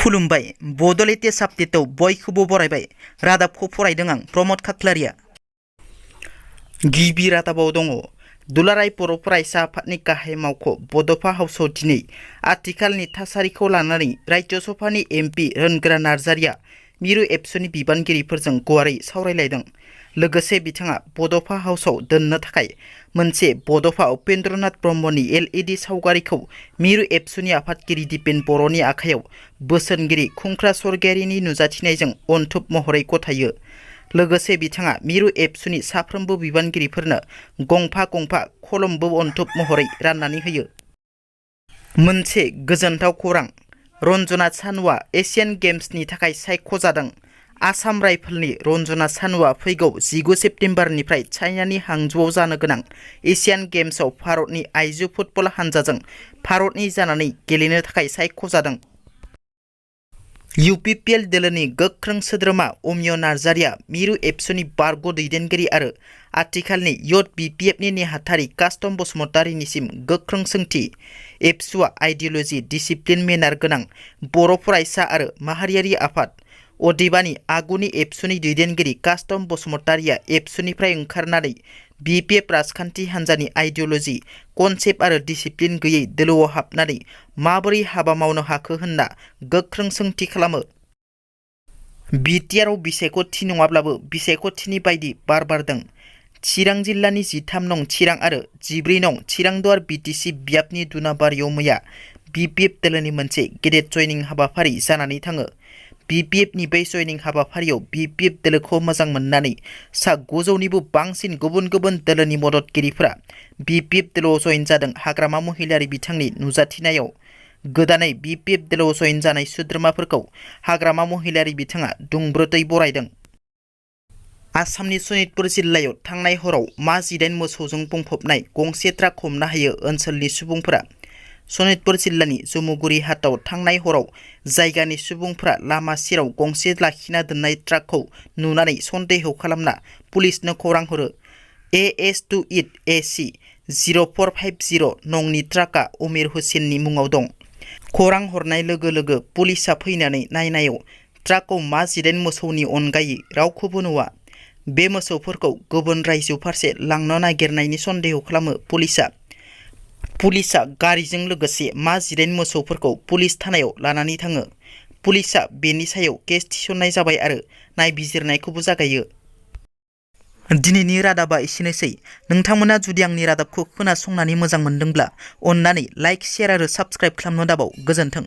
खुलुमबाय बड'लेण्ड टेस्ट आपडेटआव बयखौबो बरायबाय। रादाबखौ फरायदों आं प्रमद खाख्लारिया। गिबि रादाबाव दङ दुलाराय बर' फरायसा आफादनि गाहाय मावख' बड'फा हाउसआव दिनै आथिखालनि थासारिखौ लानानै राज्य सभानि एमपि रोनगोरा नार्जारिया मिरु एबसुनि बिबानगिरिफोरजों गुवारै सावरायलायदों। लोगोसे बिथाङा बड'फा हाउसआव दोननो थाखाय मोनसे बड'फा उपेन्द्रनाथ ब्रह्मनि LED सावगारिखौ मिरु एबसुनि आफादगिरि दिपेन बर'नि आखायाव बोसोनगिरि खुंख्रा सरगियारिनि नुजाथिनायजों अनथोब महरै गथायो। लोगोसे बिथाङा मिरु एबसुनि साफ्रोमबो बिबानगिरिफोरनो गंफा गंफा कलमबो अनथोब महरै राननानै होयो। मोनसे गोजोनथाव खौरां, रन्जना सानुआ एशियान गेम्सनि थाखाय सायख'जादों। आसाम राइफलनि रन्जना सानुआ फैगौ 19 सेप्तेम्बरनिफ्राय चाइनानि हांजौआव जानो गोनां एशियान गेम्सआव भारतनि आइजो फुटबल हानजाजों भारतनि जानानै गेलेनो थाखाय सायख'जादों। UPPL दोलोनि गोख्रों सोद्रोमा अमिय नार्जारिया मिरु एबसुनि बारग' दैदेनगिरि आरो आथिखालनि BPFनि नेहाथारि कास्टम बसुमतारिनिसिम गोख्रों सोंथि। एबसुआ आइडिय'लजि डिसिप्लिन मेनार गोनां बर' फरायसा आरो माहारियारि आफाद। अदेबानि आगुनि एबसुनि दैदेनगिरि कास्टम बसुमतारिया एबसुनिफ्राय ओंखारनानै BPF राजखान्थि हान्जानि आइडिय'लजि, कनसेप्ट आरो डिसिप्लिन गैयै दोलोआव हाबनानै माबोरै हाबा मावनो हाखो होनना गोख्रों सोंथि खालामो। बिटिआरआव बिसायख'थि नङाब्लाबो बिसायख'थिनि बायदि बार बारदों। चिरां जिल्लानि 13 नं चिरां आरो 14 नं चिरांदुवार BTC बियाबनि दुनाबारियाव मैया BPF दोलोनि मोनसे गेदेर जयनिं हाबाफारि जानानै थाङो। BPFनि बै जयनिं हाबाफारियाव BPF दोलोखौ मोजां मोननानै सा 900निबो बांसिन गुबुन गुबुन दोलोनि मददगिरिफोरा BPF दोलोआव जयेन जादों। हाग्रामा महिलारि बिथांनि नुजाथिनायाव गोदानै BPF दोलोआव जयेन जानाय सोद्रोमाफोरखौ हाग्रामा महिलारि बिथाङा दुंब्रुदै बरायदों। आसामनि सनितपुर जिल्लायाव थांनाय हराव मा-18 मोसौजों बुंफबनाय गंसे ट्राक हमनो हायो ओनसोलनि सुबुंफोरा। सनितपुर जिल्लानि जमुगुरि हाटआव थांनाय हराव जायगानि सुबुंफोरा लामा सेराव गंसे लाखिना दोननाय ट्राकखौ नुनानै सन्देह खालामना पुलिसनो खौरां हरो। AS28AC 0450 नंनि ट्राकआ अमिर हुसेननि मुङाव दं। खौरां हरनाय लोगो लोगो पुलिसआ फैनानै नायनायाव ट्राकआव मा-18 मोसौनि अनगायै रावखौबो नुवा। बे मोसौफोरखौ गुबुन रायजो फारसे लांनो नागिरनायनि सन्देह खालामो पुलिसआ गारिजों लोगोसे मा-18 मोसौफोरखौ पुलिस थानायाव लानानै थाङो। पुलिसआ बेनि सायाव केस थिसननाय जाबाय आरो नायबिजिरनायखौबो जागायो। दिनैनि रादाबा एसेनोसै। नोंथांमोना जुदि आंनि रादाबखौ खोनासंनानै मोजां मोनदोंब्ला अन्नानै लाइक, शेयार आरो साबस्क्राइब खालामनो दाबाव। गोजोन्थों।